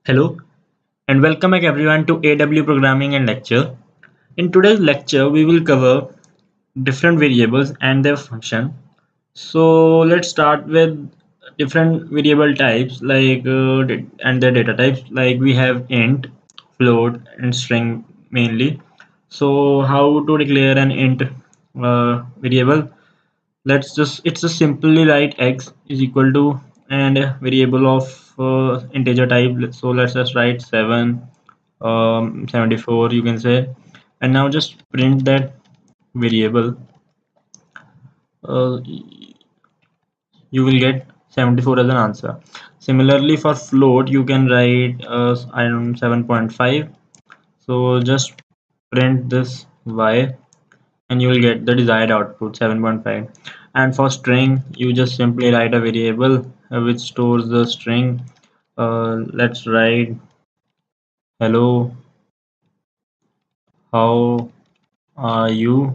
Hello and welcome back everyone to AW Programming and Lecture. In today's lecture, we will cover different variables and their function. So let's start with different variable types and their data types. Like we have int, float, and string mainly. So how to declare an int variable? It's just simply write x is equal to and a variable of integer type. So let's just write 74 you can say, and now just print that variable. uh, you will get 74 as an answer. Similarly for float you can write I don't know 7.5. So just print this y and you will get the desired output 7.5. And for string you just simply write a variable which stores the string. Let's write hello, how are you.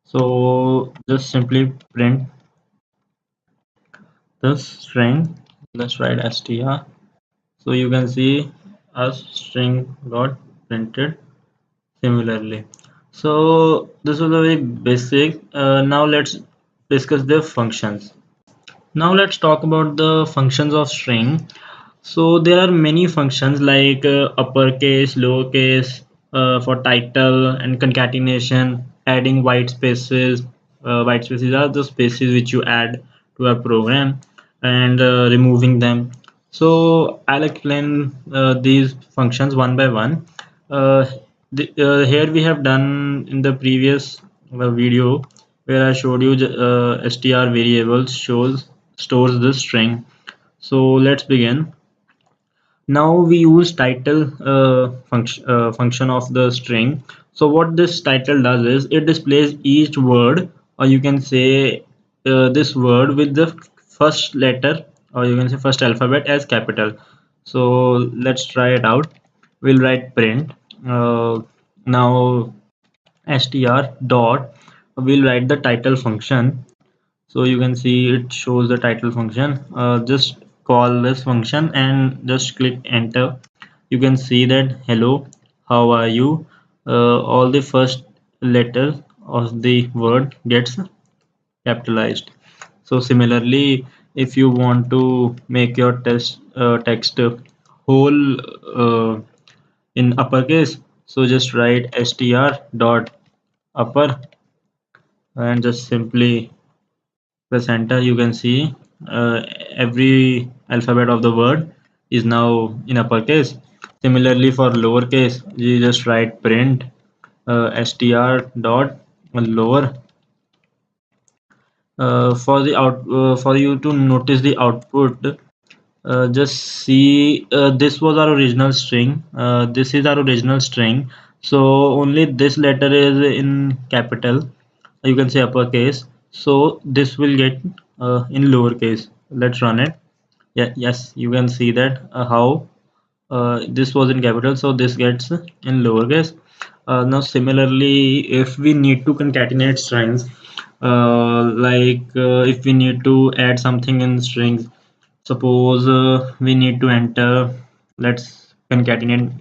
So just simply print the string. Let's write str. So you can see a string got printed similarly. So this was a very basic. Now let's discuss the functions. Now let's talk about the functions of string. So there are many functions like uppercase, lowercase, for title and concatenation, adding white spaces. White spaces are the spaces which you add to a program, and removing them. So I'll explain these functions one by one. Uh, Here we have done in the previous video where I showed you str variables shows stores the string. So let's begin. Now we use title function of the string. So what this title does is it displays each word, or you can say this word with the first letter, or you can say first alphabet as capital. So let's try it out. We'll write print. Now str dot, we'll write the title function. So you can see it shows the title function. Just call this function and just click enter. You can see that hello, how are you, all the first letter of the word gets capitalized. So similarly, if you want to make your text whole in uppercase, so just write str dot upper and just simply press enter. You can see every alphabet of the word is now in uppercase. Similarly for lowercase you just write print str dot lower. For you to notice the output, just see, this was our original string. This is our original string, so only this letter is in capital, you can say uppercase. So this will get in lowercase. Let's run it. Yeah, yes, you can see that how this was in capital, so this gets in lowercase. Now similarly, if we need to concatenate strings, if we need to add something in strings, suppose we need to enter, let's concatenate,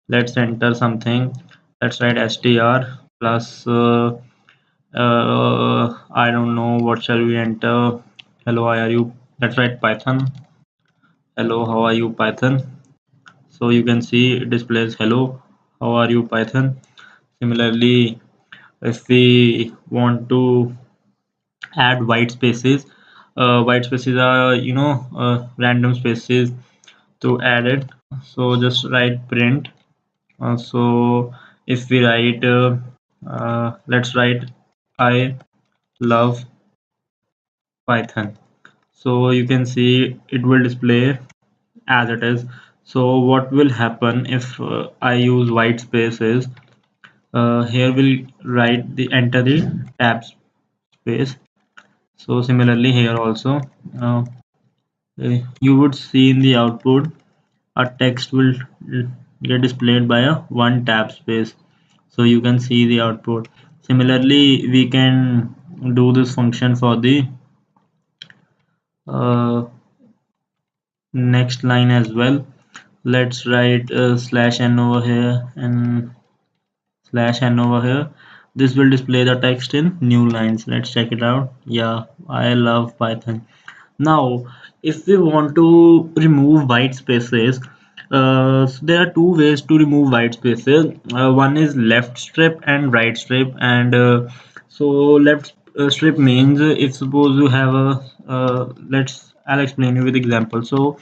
let's enter something. Let's write str plus I don't know what shall we enter. Hello, how are you. Let's write python. Hello, how are you python. So you can see it displays hello, how are you python. Similarly, if we want to add white spaces, white spaces are random spaces to add it. So just write print. So if we write let's write I love python. So you can see it will display as it is. So what will happen if I use white spaces? Here we'll write the enter the tab space. So similarly here also, uh, you would see in the output a text will get displayed by a one tab space. So you can see the output. Similarly, we can do this function for the uh, next line as well. Let's write slash n over here and slash n over here. This will display the text in new lines. Let's check it out. Yeah, I love Python. Now, if we want to remove white spaces, so there are two ways to remove white spaces. One is left strip and right strip, and so left strip means if suppose you have a I'll explain you with example. So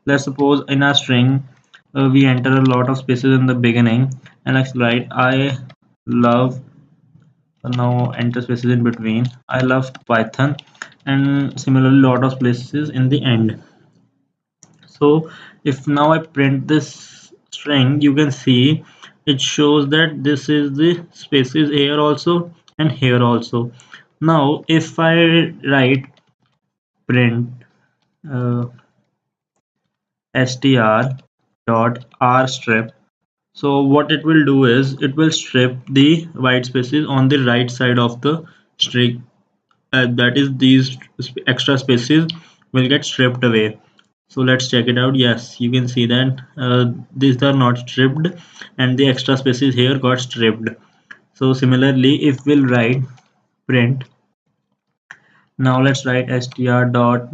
let's suppose in a string we enter a lot of spaces in the beginning, and let's write I love, now enter spaces in between. I love Python, and similarly lot of places in the end. So if now I print this string, you can see it shows that this is the spaces here also and here also. Now if I write print uh, str dot r strip, so what it will do is it will strip the white spaces on the right side of the string, that is these extra spaces will get stripped away. So let's check it out. Yes, you can see that these are not stripped and the extra spaces here got stripped. So similarly if we'll write print, now let's write str dot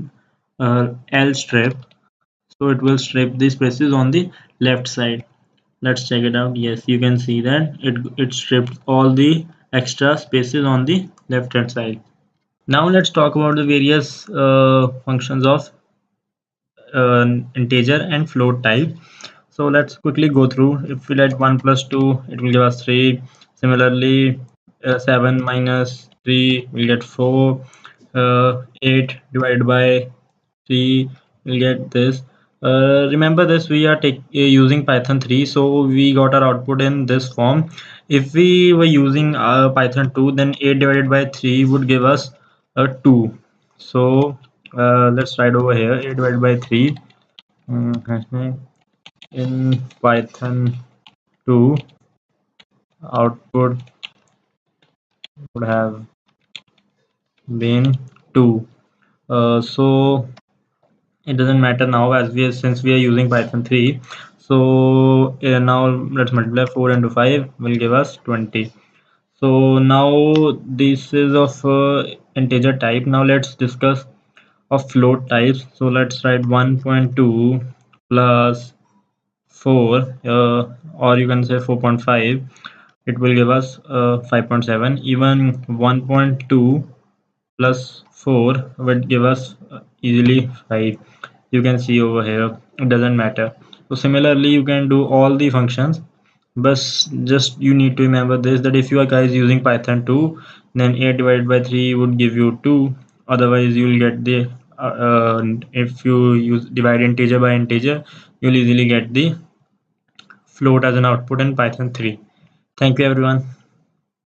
l strip, so it will strip the spaces on the left side. Let's check it out. Yes, you can see that it stripped all the extra spaces on the left hand side. Now let's talk about the various functions of integer and float type. So let's quickly go through. If we let 1 plus 2, it will give us 3. Similarly, 7 minus 3 will get 4. 8 divided by 3 will get this. Remember this, we are using Python 3, so we got our output in this form. If we were using Python 2, then 8 divided by 3 would give us a 2. So let's write over here 8 divided by 3 in Python 2 output would have been 2. So it doesn't matter now, as we are, since we are using Python 3. So now let's multiply 4 into 5 will give us 20. So now this is of integer type. Now let's discuss of float types. So let's write 1.2 plus 4, or you can say 4.5. It will give us 5.7. Even 1.2 plus 4 would give us easily 5. You can see over here, it doesn't matter. So similarly you can do all the functions, but just you need to remember this, that if you are guys using Python 2, then 8 divided by 3 would give you 2. Otherwise you will get the if you use divide integer by integer, you'll easily get the float as an output in Python 3. Thank you everyone.